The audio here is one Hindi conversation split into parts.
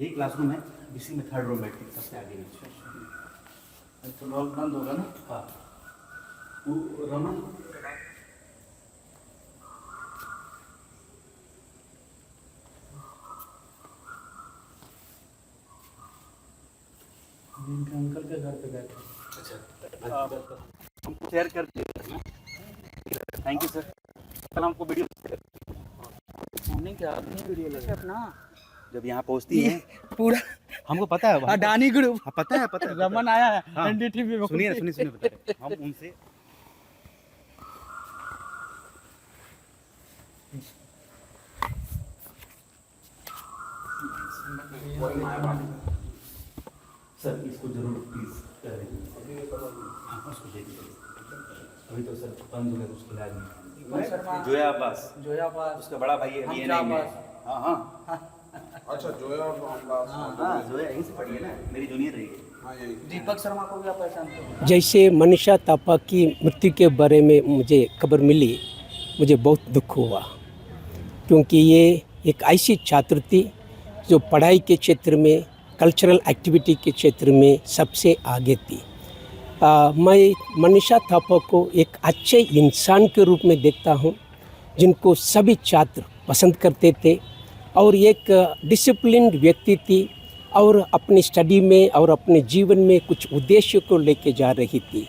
यही क्लासरूम है, इसी में थर्ड रो में बैठ के सबसे आगे में। तो लॉक बंद होगा ना। हाँ वो रमन इनके अंकल के घर पे गए थे। अच्छा हम शेयर करते हैं। Thank you sir. कल हमको वीडियो हमने क्या अपनी वीडियो लगा अपना जब यहाँ पहुँचती है पूरा हमको पता है अडानी ग्रुप। हाँ, पता है रमन आया है हाँ। एनडीटीवी में। सुनिए सुनिए बता रहे हम उनसे सर इसको जरूर प्लीज कर दीजिए। हाँ उसको दे दीजिए। अभी तो सर बंद हो गया उसके इलाज में। जोया अब्बास उसका बड़ा भाई है DNA में। हाँ हाँ अच्छा जोया अब्बास। हाँ जोया यहीं से पढ़ी है ना, मेरी जूनियर रही है। दीपक शर्मा को भी आप पहचानते हो। जैसे मनीषा थापा की मृत्यु के बारे में मुझे खबर मिली, मुझे बहुत दुख हुआ, क्योंकि ये एक ऐसी छात्र थी जो पढ़ाई के क्षेत्र में, कल्चरल एक्टिविटी के क्षेत्र में सबसे आगे थी। मैं मनीषा थापा को एक अच्छे इंसान के रूप में देखता हूँ, जिनको सभी छात्र पसंद करते थे, और एक डिसिप्लिन्ड व्यक्ति थी, और अपनी स्टडी में और अपने जीवन में कुछ उद्देश्य को लेके जा रही थी।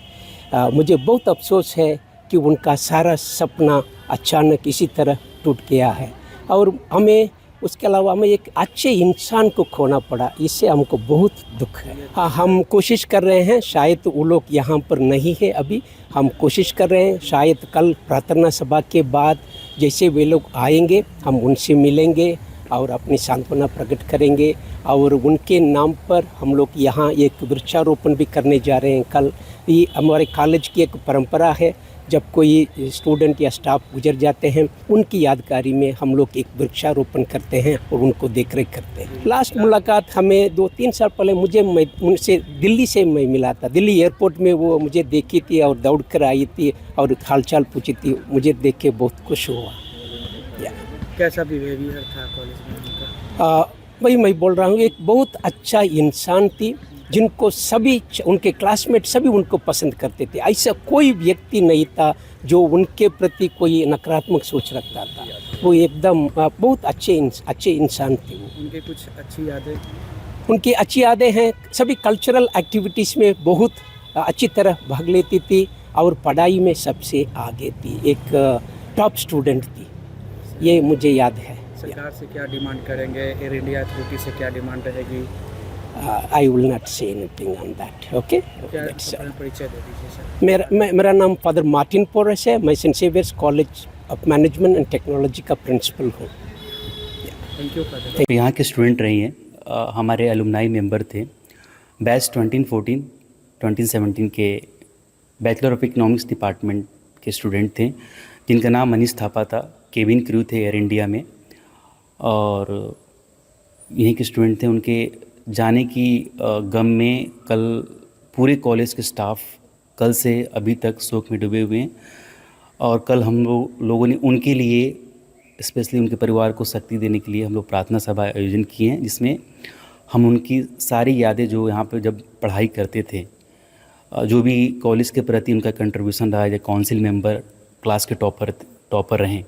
मुझे बहुत अफसोस है कि उनका सारा सपना अचानक इसी तरह टूट गया है, और हमें उसके अलावा हमें एक अच्छे इंसान को खोना पड़ा। इससे हमको बहुत दुख है। हाँ, हम कोशिश कर रहे हैं, शायद वो लोग यहाँ पर नहीं है अभी। हम कोशिश कर रहे हैं, शायद कल प्रार्थना सभा के बाद जैसे वे लोग आएंगे हम उनसे मिलेंगे और अपनी सांत्वना प्रकट करेंगे, और उनके नाम पर हम लोग यहाँ एक वृक्षारोपण भी करने जा रहे हैं कल। ये हमारे कॉलेज की एक परंपरा है, जब कोई स्टूडेंट या स्टाफ गुजर जाते हैं उनकी यादगारी में हम लोग एक वृक्षारोपण करते हैं और उनको देख रेख करते हैं। लास्ट मुलाकात हमें 2-3 साल पहले मैं उनसे दिल्ली से मैं मिला था। दिल्ली एयरपोर्ट में वो मुझे देखी थी और दौड़ कर आई थी और हालचाल पूछी थी। मुझे देख के बहुत खुश हुआ। कैसा बिहेवियर था कॉलेज में उनका? वही मैं बोल रहा हूँ, एक बहुत अच्छा इंसान थी, जिनको सभी उनके क्लासमेट सभी उनको पसंद करते थे। ऐसा कोई व्यक्ति नहीं था जो उनके प्रति कोई नकारात्मक सोच रखता था। वो एकदम बहुत अच्छे इंसान थे वो। उनके कुछ अच्छी यादें? उनकी अच्छी यादें हैं, सभी कल्चरल एक्टिविटीज़ में बहुत अच्छी तरह भाग लेती थी और पढ़ाई में सबसे आगे थी। एक टॉप स्टूडेंट थी, ये मुझे याद है। सरकार से क्या डिमांड करेंगे? एयर इंडिया अथॉरिटी से क्या डिमांड रहेगी? I will not say anything on that. Okay? क्या That's अपना परिचय दे दीजिए सर। मेरा नाम फादर मार्टिन पोरस है। मैं Saint Xavier's college of management and technology का प्रिंसिपल हूँ। Thank you father. तो यहाँ के स्टूडेंट रही हैं, हमारे एलुमनाई मेंबर थे। बैच 2014-2017 के बैचलर ऑफ इकोनॉमिक्स डिपार्टमेंट के स्टूडेंट थे, जिनका नाम मनीष थापा था। केबिन क्रू थे एयर इंडिया में, और यहीं के स्टूडेंट थे। उनके जाने की गम में कल पूरे कॉलेज के स्टाफ कल से अभी तक शोक में डूबे हुए हैं, और कल हम लोगों ने उनके लिए, स्पेशली उनके परिवार को शक्ति देने के लिए हम लोग प्रार्थना सभा आयोजन किए हैं, जिसमें हम उनकी सारी यादें जो यहाँ पर जब पढ़ाई करते थे, जो भी कॉलेज के प्रति उनका कंट्रीब्यूशन रहा है, काउंसिल मेंबर, क्लास के टॉपर रहें,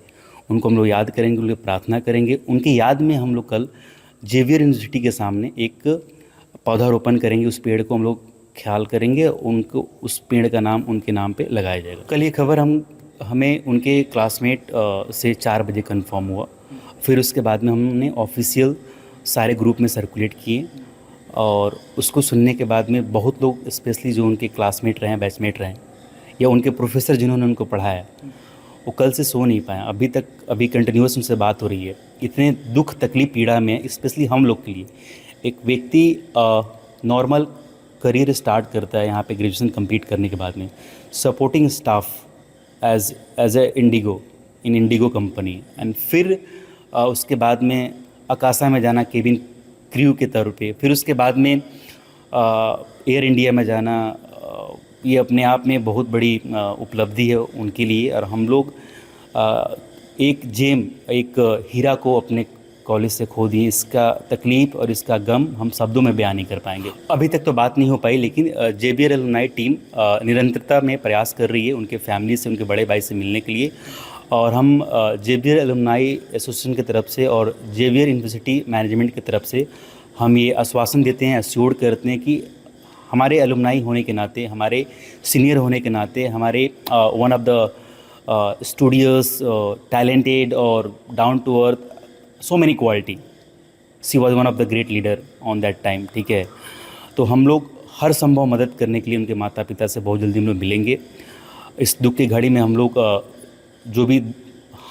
उनको हम लोग याद करेंगे, उनकी प्रार्थना करेंगे। उनकी याद में हम लोग कल जेवियर यूनिवर्सिटी के सामने एक पौधारोपण करेंगे। उस पेड़ को हम लोग ख्याल करेंगे, उनको उस पेड़ का नाम उनके नाम पे लगाया जाएगा। कल ये खबर हमें उनके क्लासमेट से 4 बजे कंफर्म हुआ। फिर उसके बाद में हमने ऑफिशियल सारे ग्रुप में सर्कुलेट किए, और उसको सुनने के बाद में बहुत लोग, स्पेशली जो उनके क्लासमेट रहे हैं, बैचमेट रहे हैं, या उनके प्रोफेसर जिन्होंने उनको पढ़ाया, वो कल से सो नहीं पाए। अभी कंटिन्यूस उनसे बात हो रही है। इतने दुख तकलीफ पीड़ा में, स्पेशली हम लोग के लिए, एक व्यक्ति नॉर्मल करियर स्टार्ट करता है यहाँ पे ग्रेजुएशन कंप्लीट करने के बाद में, supporting staff as a IndiGo company, and फिर उसके बाद में आकाशा में जाना केबिन क्रू के तौर पे, फिर उसके बाद में एयर इंडिया में जाना, ये अपने आप में बहुत बड़ी उपलब्धि है उनके लिए। और हम लोग एक हीरा को अपने कॉलेज से खो दिए, इसका तकलीफ़ और इसका गम हम शब्दों में बयान नहीं कर पाएंगे। अभी तक तो बात नहीं हो पाई, लेकिन JBR एलुमनाई टीम निरंतरता में प्रयास कर रही है उनके फैमिली से, उनके बड़े भाई से मिलने के लिए। और हम JBR एलुमनाई एसोसिएशन की तरफ से और JBR यूनिवर्सिटी मैनेजमेंट की तरफ से हम ये आश्वासन देते हैं, एश्योर करते हैं कि हमारे एलुमनाई होने के नाते, हमारे सीनियर होने के नाते, हमारे one of the studious, talented और down to earth, so many quality, she was one of the great leader on that time, ठीक है। तो हम लोग हर संभव मदद करने के लिए उनके माता पिता से बहुत जल्दी हम लोग मिलेंगे। इस दुख की घड़ी में हम लोग जो भी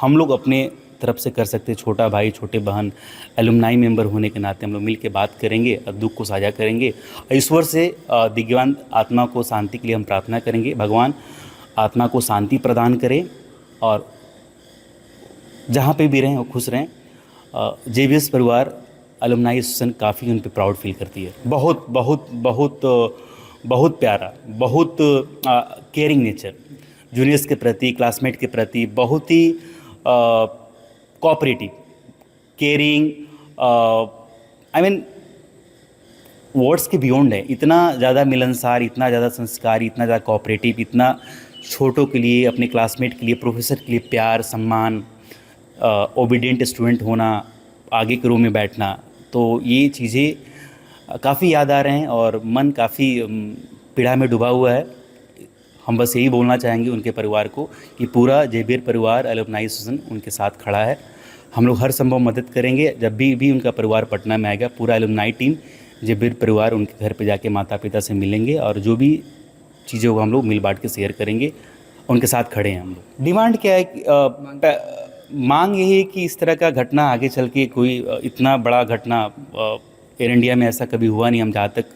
हम लोग अपने तरफ से कर सकते, छोटा भाई, छोटे बहन, एलुमनाई मेंबर होने के नाते हम लोग मिल के बात करेंगे और दुख को साझा करेंगे। ईश्वर से दिव्यांग आत्मा को शांति के लिए हम प्रार्थना करेंगे, भगवान आत्मा को शांति प्रदान करें और जहाँ पे भी रहें वो खुश रहें। JBS परिवार एलुमनाई एसोसिएशन काफ़ी उन पे प्राउड फील करती है। बहुत बहुत बहुत बहुत प्यारा, बहुत केयरिंग नेचर, जूनियर्स के प्रति, क्लासमेट के प्रति बहुत ही cooperative, caring, I mean words के बियॉन्ड है। इतना ज़्यादा मिलनसार, इतना ज़्यादा संस्कारी, इतना ज़्यादा कोऑपरेटिव, इतना छोटों के लिए, अपने क्लासमेट के लिए, प्रोफेसर के लिए प्यार, सम्मान, ओबीडियंट स्टूडेंट होना, आगे के रो में बैठना, तो ये चीज़ें काफ़ी याद आ रहे हैं और मन काफ़ी पीड़ा में डूबा हुआ है। हम बस यही बोलना चाहेंगे उनके परिवार को कि पूरा JBR परिवार एलुमनाई एसोसिएशन उनके साथ खड़ा है। हम लोग हर संभव मदद करेंगे। जब भी उनका परिवार पटना में आएगा, पूरा एलुमनाई टीम, JBR परिवार उनके घर पे जाके माता पिता से मिलेंगे और जो भी चीज़ें को हम लोग मिल बांट के शेयर करेंगे, उनके साथ खड़े हैं हम लोग। डिमांड क्या है? मांग यही है कि इस तरह का घटना आगे चल के कोई इतना बड़ा घटना एयर इंडिया में ऐसा कभी हुआ नहीं। हम जहाँ तक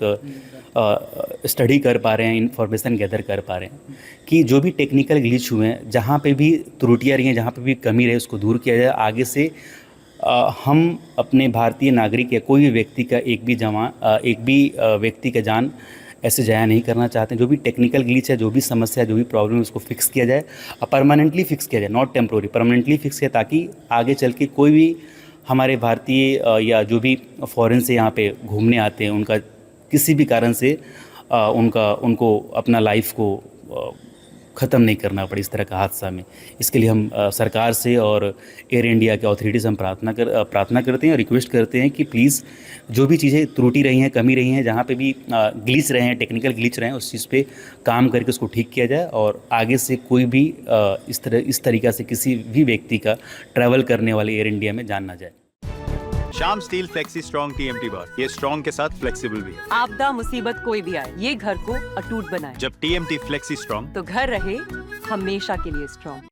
स्टडी कर पा रहे हैं, इन्फॉर्मेशन गैदर कर पा रहे हैं कि जो भी टेक्निकल ग्लिच हुए हैं, जहाँ पे भी त्रुटियाँ रही हैं, जहाँ पे भी कमी रही, उसको दूर किया जाए। आगे से हम अपने भारतीय नागरिक या कोई भी व्यक्ति का एक भी व्यक्ति का जान ऐसे जाया नहीं करना चाहते हैं। जो भी टेक्निकल ग्लिच है, जो भी समस्या है, जो भी प्रॉब्लम है, उसको फिक्स किया जाए और परमानेंटली फिक्स किया जाए, नॉट टेम्प्रोरी, परमानेंटली फिक्स किया, ताकि आगे चल के कोई भी हमारे भारतीय या जो भी फॉरेन से यहाँ पे घूमने आते हैं, उनका किसी भी कारण से उनको अपना लाइफ को ख़त्म नहीं करना पड़े इस तरह का हादसा में। इसके लिए हम सरकार से और एयर इंडिया के अथॉरिटी से हम प्रार्थना करते हैं और रिक्वेस्ट करते हैं कि प्लीज़ जो भी चीज़ें त्रुटि रही हैं, कमी रही हैं, जहाँ पे भी ग्लिच रहे हैं, टेक्निकल ग्लिच रहे हैं, उस चीज़ पे काम करके उसको ठीक किया जाए और आगे से कोई भी इस तरीक़ा से किसी भी व्यक्ति का ट्रैवल करने वाले एयर इंडिया में जान ना जाए। Shyam steel flexi strong TMT बार, ये स्ट्रॉन्ग के साथ फ्लेक्सिबल भी है। आपदा मुसीबत कोई भी आए, ये घर को अटूट बनाए। जब TMT फ्लेक्सी स्ट्रॉन्ग, तो घर रहे हमेशा के लिए स्ट्रॉन्ग।